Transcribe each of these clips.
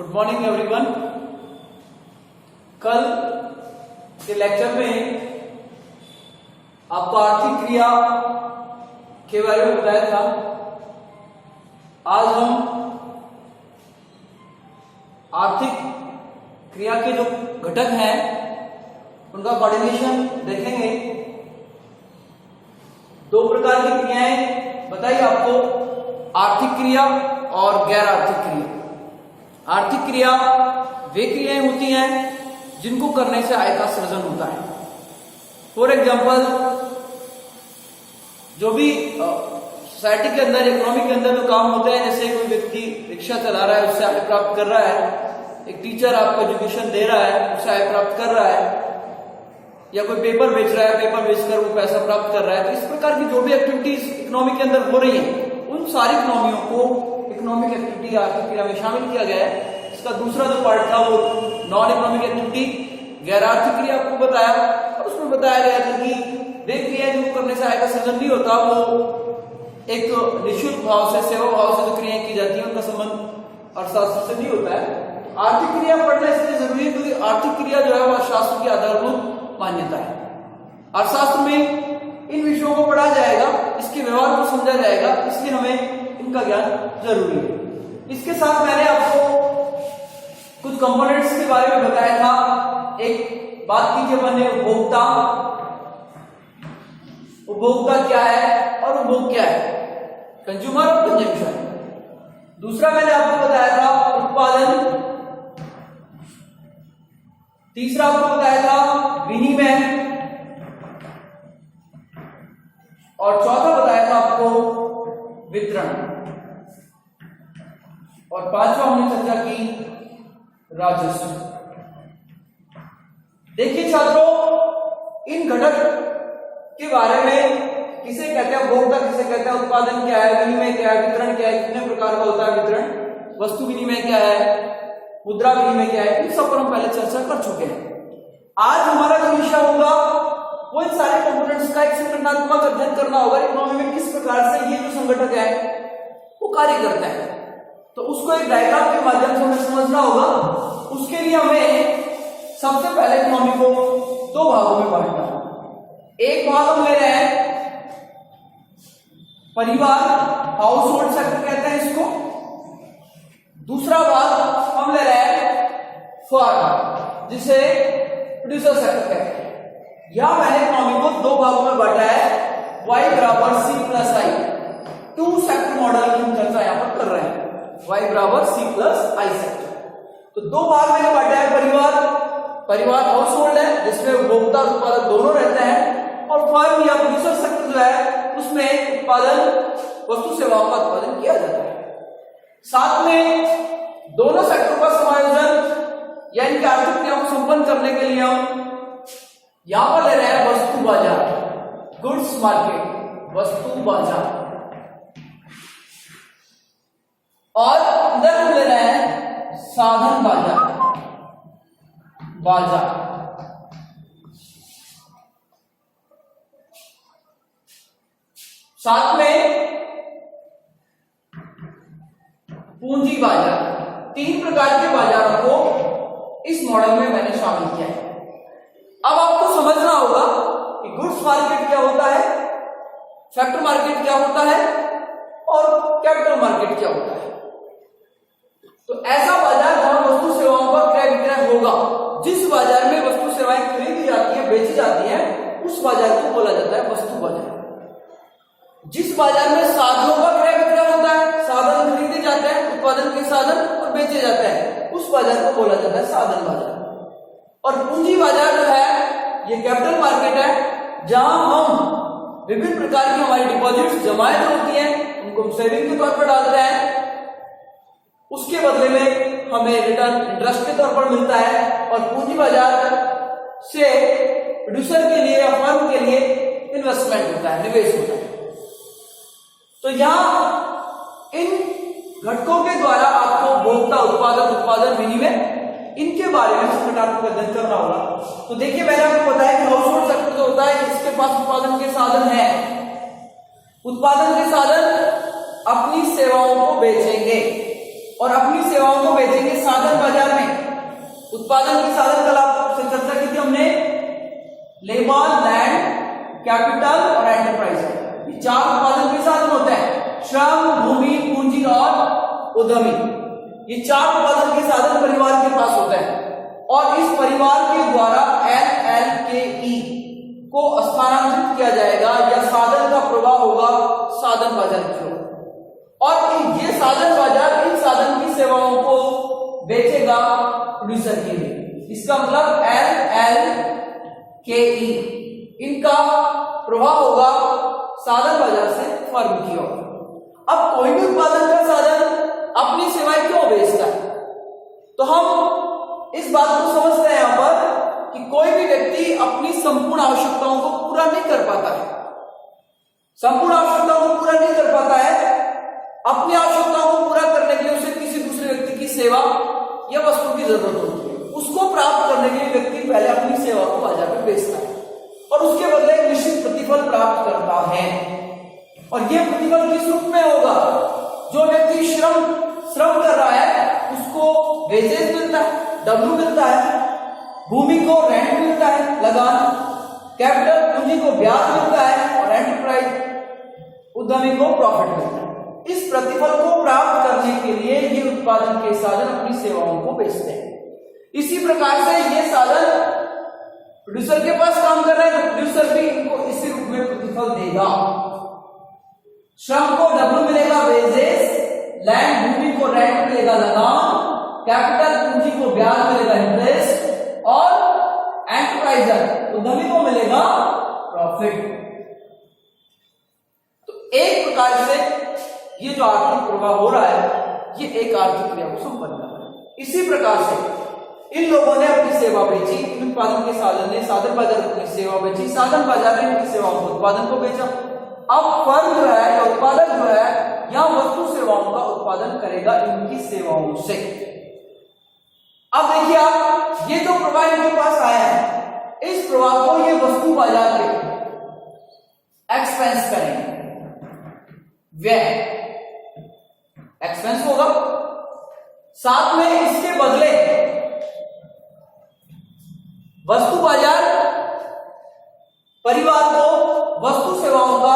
Good morning everyone. कल के lecture में आपको आर्थिक क्रिया के बारे में बताया था। आज हम आर्थिक क्रिया के जो घटक हैं उनका कोऑर्डिनेशन देखेंगे। दो प्रकार की क्रियाएं बताई आपको, आर्थिक क्रिया और गैर आर्थिक क्रिया। आर्थिक क्रिया वे क्रियाएं होती हैं जिनको करने से आय का सृजन होता है। फॉर एग्जाम्पल, जो भी सोसाइटी के अंदर, इकोनॉमी के अंदर जो काम होते हैं, जैसे कोई व्यक्ति रिक्शा चला रहा है उससे आय प्राप्त कर रहा है, एक टीचर आपको एजुकेशन दे रहा है उससे आय प्राप्त कर रहा है, या कोई पेपर बेच रहा है, पेपर बेचकर वो पैसा प्राप्त कर रहा है। तो इस प्रकार की जो भी एक्टिविटीज इकोनॉमी के अंदर हो रही हैं, उन सारी इकोनॉमियों को इकोनॉमिक एक्टिविटी आर्थिक क्रिया में शामिल किया गया है। इसका दूसरा जो पार्ट था वो नॉन इकोनॉमिक एक्टिविटी, गैर आर्थिक क्रिया आपको बताया, और उसमें बताया गया था कि वे क्रियाएं जो करने से आय का सृजन नहीं होता, वो एक निःशुल्क भाव से, सेवा भाव से जो क्रियाएं की जाती है उनका संबंध अर्थशास्त्र से नहीं होता है। आर्थिक क्रिया पढ़ना इसलिए जरूरी है क्योंकि आर्थिक क्रिया जो है वह शास्त्र की आधारभूत मान्यता है। अर्थशास्त्र में इन विषयों को पढ़ा जाएगा, इसके व्यवहार को समझा जाएगा, इसलिए हमें इनका ज्ञान जरूरी है। इसके साथ मैंने आपको कुछ कंपोनेंट्स के बारे में बताया था। एक बात कीजिए, मैंने उपभोक्ता, उपभोक्ता क्या है और उपभोग क्या है, कंज्यूमर और कंजम्पशन। दूसरा मैंने आपको बताया था उत्पादन, तीसरा आपको बताया था विनिमय, और चौथा बताया था आपको वितरण, और पांचवा हमने चर्चा की राजस्व। देखिए छात्रों, इन घटक के बारे में किसे कहते हैं उपभोक्ता, किसे कहते हैं उत्पादन क्या है, विनिमय क्या है, वितरण क्या है, कितने प्रकार का होता है वितरण, वस्तु विनिमय क्या है, मुद्रा विनिमय क्या है, इन सब पर हम पहले चर्चा कर चुके हैं। आज हमारा जो विषय होगा वो इन सारे कंपोनेंट्स का एक संगठनात्मक अध्ययन करना होगा। इकोनॉमी में किस प्रकार से ये जो संगठक है वो कार्य करता है, तो उसको एक डायग्राम के माध्यम से हमें समझना होगा। उसके लिए हमें सबसे पहले इकोनॉमी को दो भागों में बांटना होगा। एक भाग हम ले रहे हैं परिवार, हाउस होल्ड सेक्टर कहते हैं इसको। दूसरा भाग हम ले रहे हैं फर्म, जिसे प्रोड्यूसर सेक्टर कहते हैं। यहां मैंने इकोनॉमी को दो भागों में बांटा है, Y बराबर C+I, टू सेक्टर मॉडल की हम चर्चा यहां पर कर रहे हैं। Y बराबर C+I सेक्टर। तो दो भाग मैंने बांटा है, परिवार हाउस होल्ड है जिसमें उपभोक्ता और उत्पादक दोनों रहते हैं, और फर्म या प्रोड्यूसर सेक्टर जो है उसमें उत्पादन, वस्तु सेवाओं का उत्पादन किया जाता है। साथ में दोनों सेक्टर का समायोजन या इनकी आर्थिक क्रियाओं को संपन्न करने के लिए हम यहां पर ले रहे हैं वस्तु बाजार, गुड्स मार्केट, वस्तु बाजार, और इधर हम ले रहे हैं साधन बाजार, साथ में पूंजी बाजार। तीन प्रकार के बाजारों को इस मॉडल में मैंने शामिल किया है। अब आपको समझना होगा कि गुड्स मार्केट क्या होता है, फैक्टर मार्केट क्या होता है, और कैपिटल मार्केट क्या होता है। तो ऐसा बाजार जहां वस्तु सेवाओं का क्रय विक्रय होगा, जिस बाजार में वस्तु सेवाएं खरीदी जाती है, बेची जाती हैं, उस बाजार को बोला जाता है वस्तु बाजार। जिस बाजार में साधनों का क्रय विक्रय होता है, साधन खरीदे जाते हैं, उत्पादन के साधन, और बेचे जाते हैं, उस बाजार को बोला जाता है साधन बाजार। और पूंजी बाजार जो है ये कैपिटल मार्केट है, जहां हम विभिन्न प्रकार की हमारी डिपॉजिट्स, जमाएं होती हैं, उनको हम सेविंग के तौर पर डालते हैं, उसके बदले में हमें रिटर्न इंटरेस्ट के तौर पर मिलता है। और पूंजी बाजार से प्रोड्यूसर के लिए या फर्म के लिए इन्वेस्टमेंट होता है, निवेश होता है। तो यहां इन घटकों के द्वारा आपको उपभोक्ता, उत्पादन, विनिमय, इनके बारे में संगठनात्मक अध्ययन करना होगा। तो देखिए, मैंने आपको बताया कि हाउस होल्ड सेक्टर जो होता है इसके पास उत्पादन के साधन है। उत्पादन के साधन अपनी सेवाओं को बेचेंगे और अपनी सेवाओं को बेचेंगे साधन बाजार में। उत्पादन की साधन कल आपसे चर्चा की थी हमने, लेबर, लैंड, कैपिटल और एंटरप्राइज। ये 4 उत्पादन के साधन होते हैं, श्रम, भूमि, पूंजी और उद्यमी। ये 4 उत्पादन के साधन परिवार के पास होते हैं और इस परिवार के द्वारा LLKE को स्थानांतरित किया जाएगा या साधन का प्रवाह होगा साधन बाजार की ओर, और ये साधन बाजार इन साधन की सेवाओं को बेचेगा प्रोड्यूसर के लिए। इसका मतलब LLKE इनका प्रवाह होगा साधन बाजार से फर्म की ओर। अब कोई भी उत्पादन का साधन अपनी सेवाएं क्यों बेचता है, तो हम इस बात को समझते हैं यहां पर कि कोई भी व्यक्ति अपनी संपूर्ण आवश्यकताओं को पूरा नहीं कर पाता है, संपूर्ण आवश्यकताओं को पूरा नहीं कर पाता है। अपनी आवश्यकताओं को पूरा करने के लिए उसे किसी दूसरे व्यक्ति की सेवा या वस्तु की जरूरत होती है। उसको प्राप्त करने के लिए व्यक्ति पहले अपनी सेवा को बाजार में बेचता है और उसके बदले एक निश्चित प्रतिफल प्राप्त करता है, और यह प्रतिफल किस रूप में होगा? जो व्यक्ति श्रम कर रहा है उसको वेजेस मिलता है, डब्ल्यू मिलता है, भूमि को रेंट मिलता है, लगान, कैपिटल पूंजी को ब्याज मिलता है, और एंटरप्राइज उद्यमी को प्रॉफिट मिलता है। इस प्रतिफल को प्राप्त करने के लिए ये उत्पादन के साधन अपनी सेवाओं को बेचते हैं। इसी प्रकार से ये साधन प्रोड्यूसर के पास काम कर रहे हैं, तो प्रोड्यूसर भी इनको इसी रूप में प्रतिफल देगा। श्रम को डब्ल्यू मिलेगा वेजेस, लैंड भूमि को रेंट मिलेगा लगान, कैपिटल पूंजी को ब्याज मिलेगा इंटरेस्ट, और एंटरप्राइजर उद्यमी को मिलेगा प्रॉफिट। तो एक प्रकार से ये जो आर्थिक प्रवाह हो रहा है ये एक आर्थिक क्रिया को संपन्न कर रहा है। इसी प्रकार से इन लोगों ने अपनी सेवा बेची, इन उत्पादन के साधन ने साधन बाजार में अपनी सेवा बेची, साधन बाजार ने इनकी सेवाओं को उत्पादन को बेचा। अब फर्म जो है या उत्पादक जो है या वस्तु सेवाओं का उत्पादन करेगा इनकी सेवाओं से। अब देखिए आप, ये जो प्रवाह इनके पास आया है, इस प्रवाह को ये वस्तु बाजार पे एक्सपेंस करेंगे, व्यय एक्सपेंस होगा। साथ में इसके बदले वस्तु बाजार परिवार को वस्तु सेवाओं का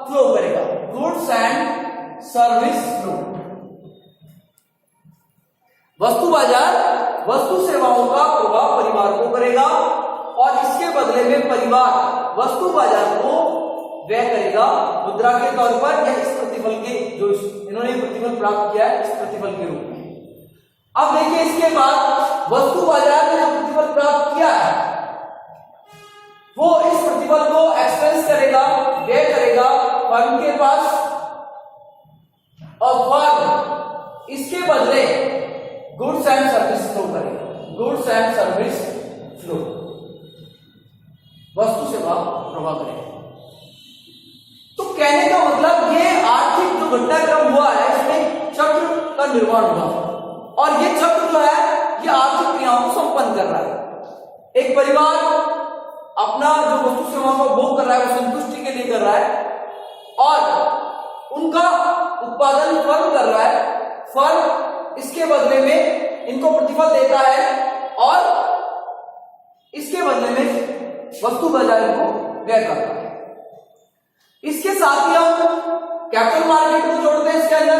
फ्लो करेगा, गुड्स एंड सर्विस फ्लो। वस्तु बाजार वस्तु सेवाओं का प्रवाह परिवार को करेगा और इसके बदले में परिवार वस्तु बाजार को व्यय करेगा मुद्रा के तौर पर या इस प्रतिफल के, जो इन्होंने प्रतिफल प्राप्त किया है इस प्रतिफल के रूप में। अब देखिए इसके बाद वस्तु बाजार ने जो प्रतिफल प्राप्त किया है वो इस प्रतिफल को एक्सपेंस करेगा, व्यय करेगा फर्म के पास, और फर्म इसके बदले गुड्स एंड सर्विस फ्लो करेगा, गुड्स एंड सर्विस फ्लो, वस्तु सेवा प्रवाह करेगा। तो कहने का मतलब ये आर्थिक जो घटनाक्रम हुआ है इसमें चक्र का निर्माण हुआ और ये चक्र जो है ये आर्थिक क्रियाओं को संपन्न कर रहा है। एक परिवार अपना जो वस्तु सेवाओं का भोग कर रहा है वो संतुष्टि के लिए कर रहा है और उनका उत्पादन फर्म कर रहा है, फर्म इसके बदले में इनको प्रतिफल देता है और इसके बदले में वस्तु बाजार को व्यय करता है। इसके साथ ही हम कैपिटल मार्केट को जोड़ते हैं इसके अंदर,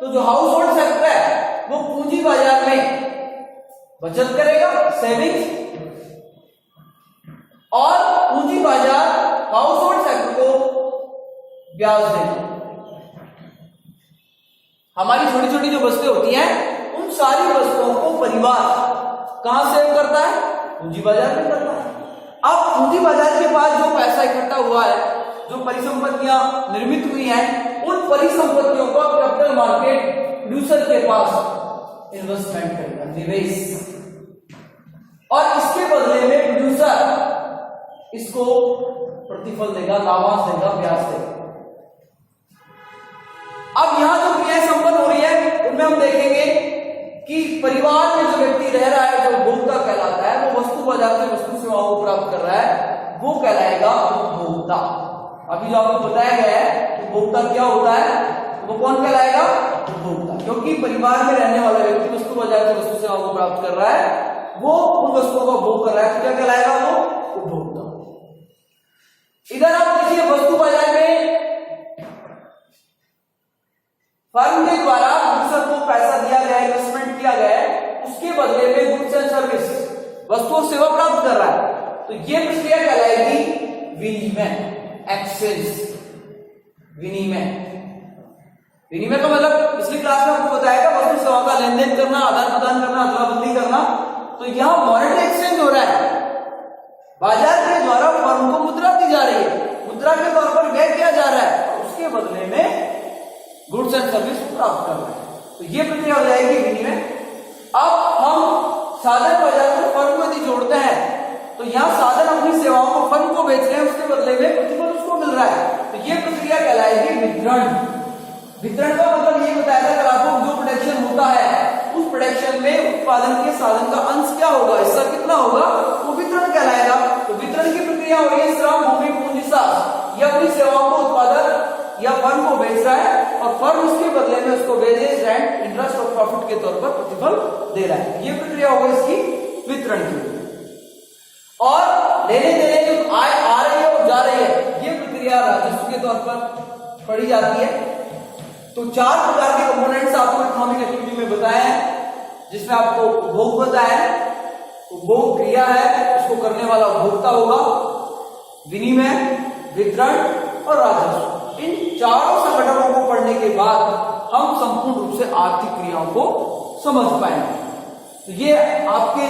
तो जो हाउस होल्ड सेक्टर है वो पूंजी बाजार में बचत करेगा, सेविंग्स, और पूंजी बाजार हाउस होल्ड सेक्टर को ब्याज देगा। हमारी छोटी छोटी जो वस्तुएं होती हैं उन सारी वस्तुओं को परिवार कहां सेव करता है? पूंजी बाजार में करता है। अब पूंजी बाजार के पास जो पैसा इकट्ठा हुआ है, जो परिसंपत्तियां निर्मित हुई हैं, उन परिसंपत्तियों को कैपिटल मार्केट प्रोड्यूसर के पास इन्वेस्टमेंट करेगा, निवेश, और इसके बदले में प्रोड्यूसर इसको प्रतिफल देगा, लाभांश देगा, ब्याज देगा। अब यहां जो क्रियाएं संपन्न हो रही है उनमें हम देखेंगे कि परिवार में जो व्यक्ति रह रहा है, जो उपभोक्ता कहलाता है, वो वस्तु बाजार से वस्तु सेवाओं को प्राप्त कर रहा है, वो कहलाएगा उपभोक्ता। अभी जो आपको बताया गया है कि उपभोक्ता क्या होता है, वो कौन कहलाएगा? उपभोक्ता। क्योंकि परिवार में रहने वाला व्यक्ति वस्तु बाजार से वस्तु सेवाओं को प्राप्त कर रहा है, वो उन वस्तुओं का उपभोग कर रहा है, तो क्या कहलाएगा? वो उपभोक्ता। इधर आप देखिए, वस्तु बाजार में फर्म के द्वारा गुड्स को पैसा दिया गया, इन्वेस्टमेंट किया गया है, उसके बदले में गुड्स एंड सर्विस वस्तु और सेवा प्राप्त कर रहा है, तो ये प्रक्रिया कहलाएगी विनिमय, एक्सचेंज। विनिमय, विनिमय का मतलब पिछली क्लास में आपको बताया था, वस्तु सेवा का लेन देन करना, आदान प्रदान करना, अदला बदली करना। तो यहां मॉनेटरी एक्सचेंज हो रहा है, बाजार के द्वारा फर्म को मुद्रा दी जा रही है, मुद्रा के तौर पर व्यय किया जा रहा है, और उसके बदले में गुड्स एंड सर्विस प्राप्त कर रहा है, तो ये प्रक्रिया हो जाएगी विनिमय। अब हम साधन बाजार को फर्म को यदि जोड़ते हैं, तो यहाँ साधन अपनी सेवाओं को फर्म को बेच रहे हैं, उसके बदले में प्रतिफल उसको मिल रहा है, तो ये प्रक्रिया कहलाएगी वितरण। वितरण का मतलब ये बताया था, अगर आपको जो प्रोडक्शन होता है, उस प्रोडक्शन में उत्पादन के साधन का अंश क्या होगा, हिस्सा कितना होगा, वो वितरण कहलाएगा। तो वितरण की प्रक्रिया हो रही है, श्रम, भूमि, पूंजी, ये अपनी सेवाओं को उत्पादन या फर्म को बेच रहा है, और फर्म उसके बदले में उसको वेजेस, रेंट, इंटरेस्ट और प्रॉफिट के तौर पर प्रतिफल दे रहा है। ये प्रक्रिया होगी इसकी वितरण की। और लेने देने जो आय आ रही है और जा रही है, ये प्रक्रिया राजस्व के तौर पर पढ़ी जाती है। तो 4 प्रकार के कंपोनेंट्स आपको इकोनॉमिक एक्टिविटी में बताए हैं, जिसमें आपको उपभोग बताया है, उपभोग क्रिया है, उसको करने वाला उपभोक्ता होगा, विनिमय, वितरण और राजस्व। इन चारों संगठनों को पढ़ने के बाद हम संपूर्ण रूप से आर्थिक क्रियाओं को समझ पाएंगे। तो ये आपके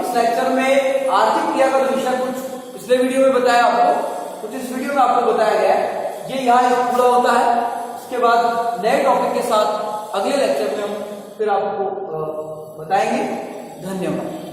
इस लेक्चर में आर्थिक क्रिया का विषय कुछ पिछले वीडियो में बताया आपको, कुछ इस वीडियो में आपको बताया गया है, ये यहाँ पूरा होता है। उसके बाद नए टॉपिक के साथ अगले लेक्चर में हम फिर आपको बताएंगे। धन्यवाद।